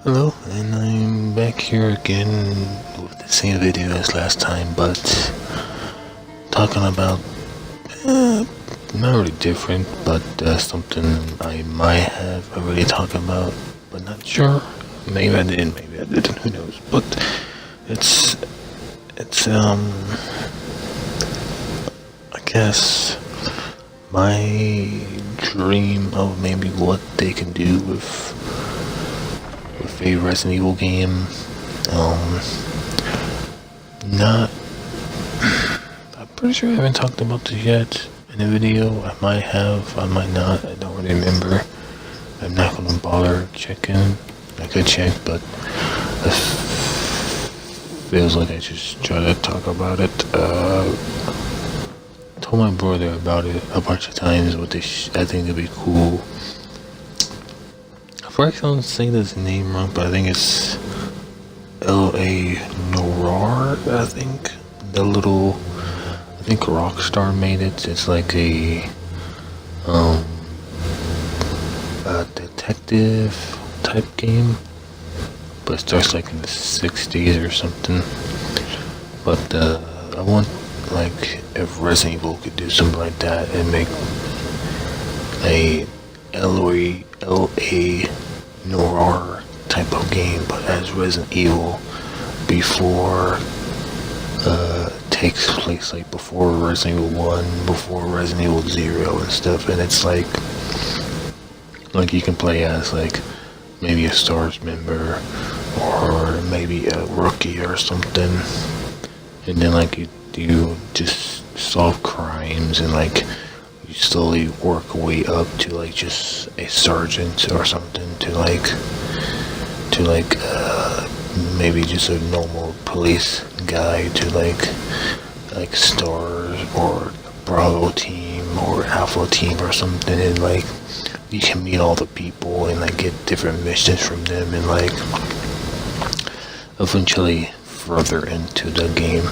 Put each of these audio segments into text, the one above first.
Hello, and I'm back here again with the same video as last time, but talking about not really different, but something I might have already talked about, but not sure. Maybe I did, maybe I didn't. Who knows? But it's I guess my dream of maybe what they can do with a Resident Evil game. Not. I'm pretty sure I haven't talked about this yet in a video. I might have, I might not. I don't really remember. I'm not gonna bother checking. I could check, but it feels like I just try to talk about it. Told my brother about it a bunch of times. What this, I think it'd be cool. I don't say this name wrong, but I think it's L.A. Noire, I think. I think Rockstar made it. It's like a detective type game, but it starts like in the 60s or something. But I want, like, if Resident Evil could do something like that and make a L.A. Noire type of game, but as Resident Evil before takes place like before Resident Evil 1, before Resident Evil 0 and stuff, and it's like you can play as like maybe a STARS member or maybe a rookie or something, and then like you just solve crimes and like you slowly work your way up to like just a sergeant or something to maybe just a normal police guy to like STARS or Bravo team or Alpha team or something, and like you can meet all the people and like get different missions from them, and like eventually further into the game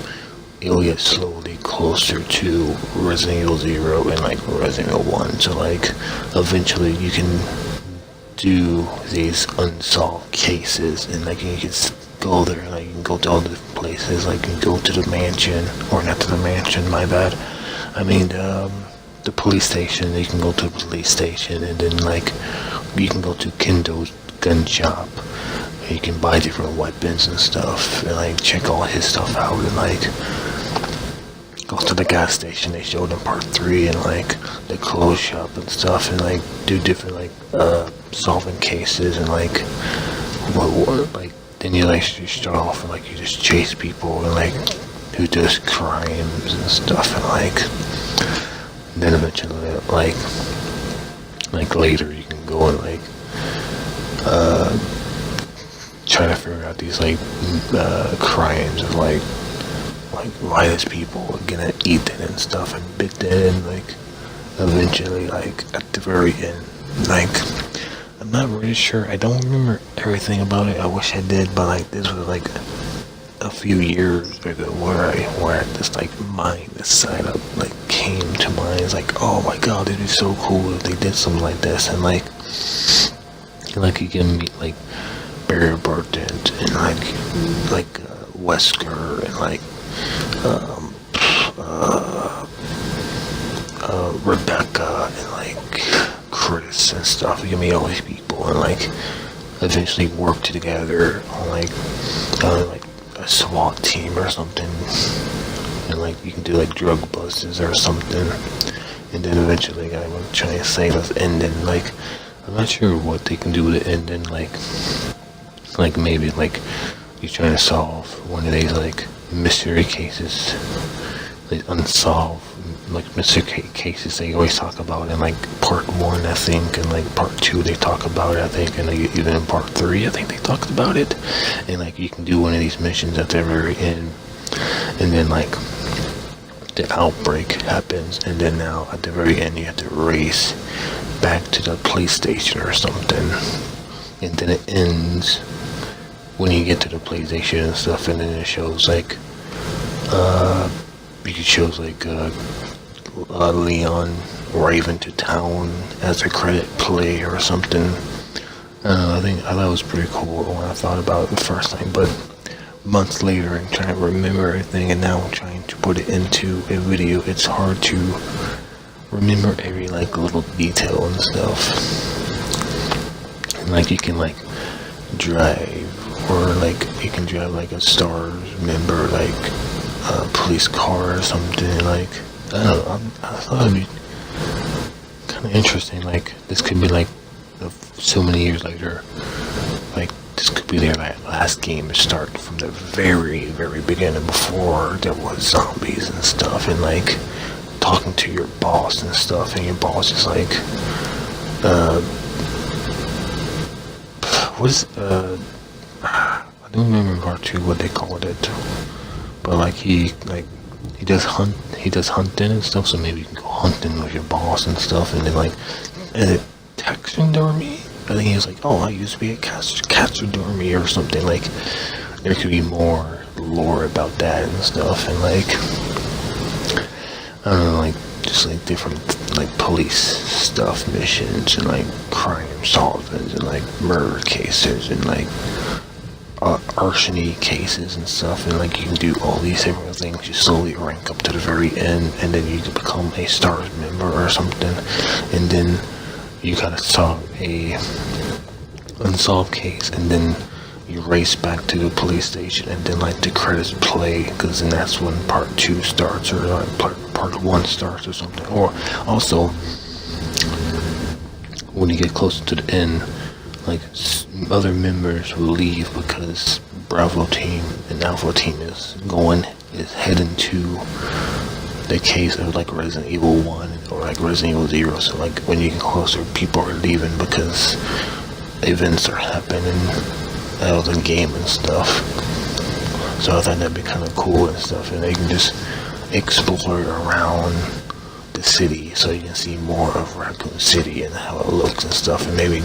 it'll get slowly closer to Resident Evil 0 and like Resident Evil 1, so like eventually you can do these unsolved cases and like you can go there and like you can go to all the different places, like you can go to the mansion, or not to the mansion, my bad, I mean the police station. You can go to the police station and then like you can go to Kendo's gun shop. You can buy different weapons and stuff and like check all his stuff out, and like go to the gas station they showed in part 3 and like the clothes shop and stuff, and like do different like solving cases and like what like then you like you start off and like you just chase people and like who does crimes and stuff, and like then eventually like later you can go and like try to figure out these like crimes of like why these people are gonna eat it and stuff and bit it, and like eventually like at the very end, like I'm not really sure, I don't remember everything about it, I wish I did, but like this was like a few years ago where this like mind, this side up like came to mind. It's like, oh my god, it'd be so cool if they did something like this, and like you can meet like Barry Burton and like Wesker and like Rebecca and like Chris and stuff. You can meet all these people and like eventually work together on like a SWAT team or something, and like you can do like drug busts or something, and then eventually I will try and say this ending. Like I'm not sure what they can do with the ending, like maybe like you're trying to solve one of these like mystery cases, like unsolved like mystery cases they always talk about in like part 1 I think, and like part 2 they talk about it I think, and like, even in part 3 I think they talked about it, and like you can do one of these missions at the very end, and then like the outbreak happens, and then now at the very end you have to race back to the police station or something, and then it ends when you get to the police station and stuff, and then it shows like it shows like Leon arriving to town as a credit play or something. I don't know, I thought it was pretty cool when I thought about it the first time, but months later and trying to remember everything, and now I'm trying to put it into a video, it's hard to remember every like little detail and stuff. And like you can like drive, or like you can drive like a STARS member, like a police car or something. Like I don't know, I thought it'd be kind of interesting. Like this could be like so many years later, like this could be their last game to start from the very beginning, before there was zombies and stuff, and like talking to your boss and stuff, and your boss is like I don't remember part 2 what they called it, but like he does hunting and stuff, so maybe you can go hunting with your boss and stuff, and then like taxidermy. I think he was like, oh, I used to be a taxidermy or something. Like there could be more lore about that and stuff, and like I don't know, like just like different like police stuff, missions, and like crime solving, and like murder cases, and like arsony cases and stuff, and like you can do all these different things. You slowly rank up to the very end, and then you can become a STARS member or something, and then you gotta solve a unsolved case, and then you race back to the police station, and then like the credits play, because then that's when part 2 starts, or like part 1 starts or something. Or also when you get closer to the end, like other members will leave because Bravo team and Alpha team is heading to the case of like Resident Evil 1 or like Resident Evil 0. So like when you get closer, people are leaving because events are happening out of the game and stuff. So I thought that'd be kind of cool and stuff, and they can just explore around the city, so you can see more of Raccoon City and how it looks and stuff, and maybe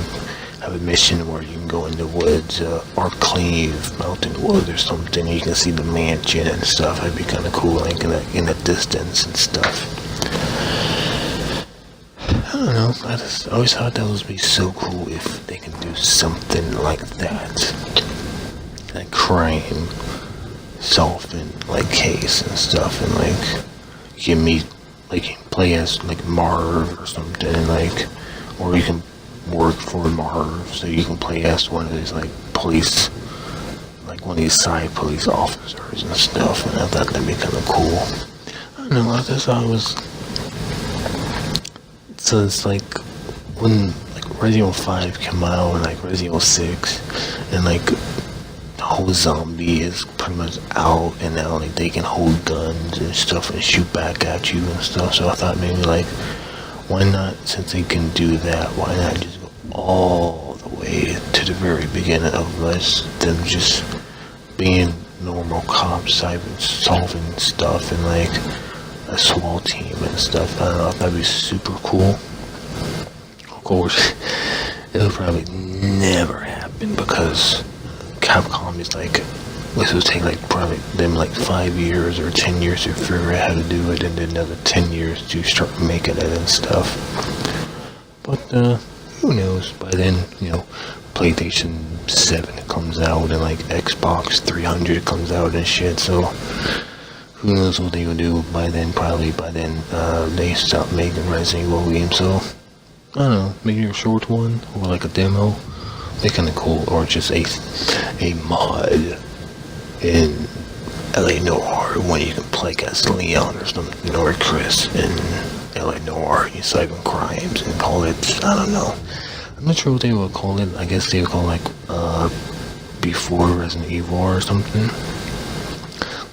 have a mission where you can go in the woods, Arcleve Mountain Woods or something, and you can see the mansion and stuff. That'd be kind of cool, like in the distance and stuff. I don't know, I just always thought that would be so cool if they can do something like that, like crime solving like case and stuff, and like you can meet, like you can play as like Marv or something, like, or you can work for Marv, so you can play as one of these like police, like one of these side police officers and stuff, and I thought that'd be kind of cool. I don't know, I just thought it was, so it's like when like Resident Evil 5 came out, and like Resident Evil 6, and like the whole zombie is pretty much out, and now like they can hold guns and stuff and shoot back at you and stuff. So I thought maybe like, why not, since they can do that, why not just go all the way to the very beginning of them just being normal cops, solving stuff, and like a SWAT team and stuff. I don't know, that'd be super cool. Of course, it'll probably never happen because Capcom is like, this would take like probably them like 5 years or 10 years to figure out how to do it, and then another 10 years to start making it and stuff. But who knows, by then, you know, PlayStation 7 comes out, and like Xbox 300 comes out and shit, so who knows what they will do by then. Probably by then they stop making Resident Evil games, so I don't know, maybe a short one, or like a demo, be kind of cool, or just a mod in LA Noire when you can play as Leon or something, or Chris in LA Noire, you solve crimes and call it, I don't know, I'm not sure what they would call it. I guess they would call it like before Resident Evil or something,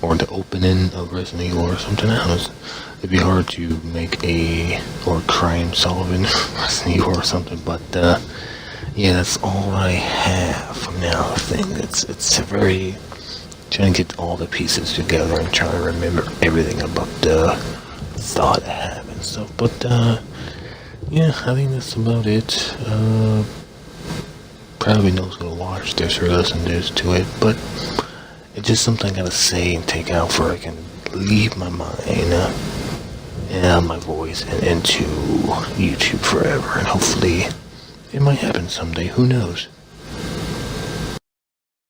or the opening of Resident Evil or something. I don't know, it'd be hard to make or crime solving Resident Evil or something, but yeah, that's all I have for now. I think it's a very, trying to get all the pieces together and trying to remember everything about the thought I have and stuff. But yeah, I think that's about it. Probably no one's gonna watch this or listen to it, but it's just something I gotta say and take out for I can leave my mind and my voice and into YouTube forever, and hopefully it might happen someday, who knows.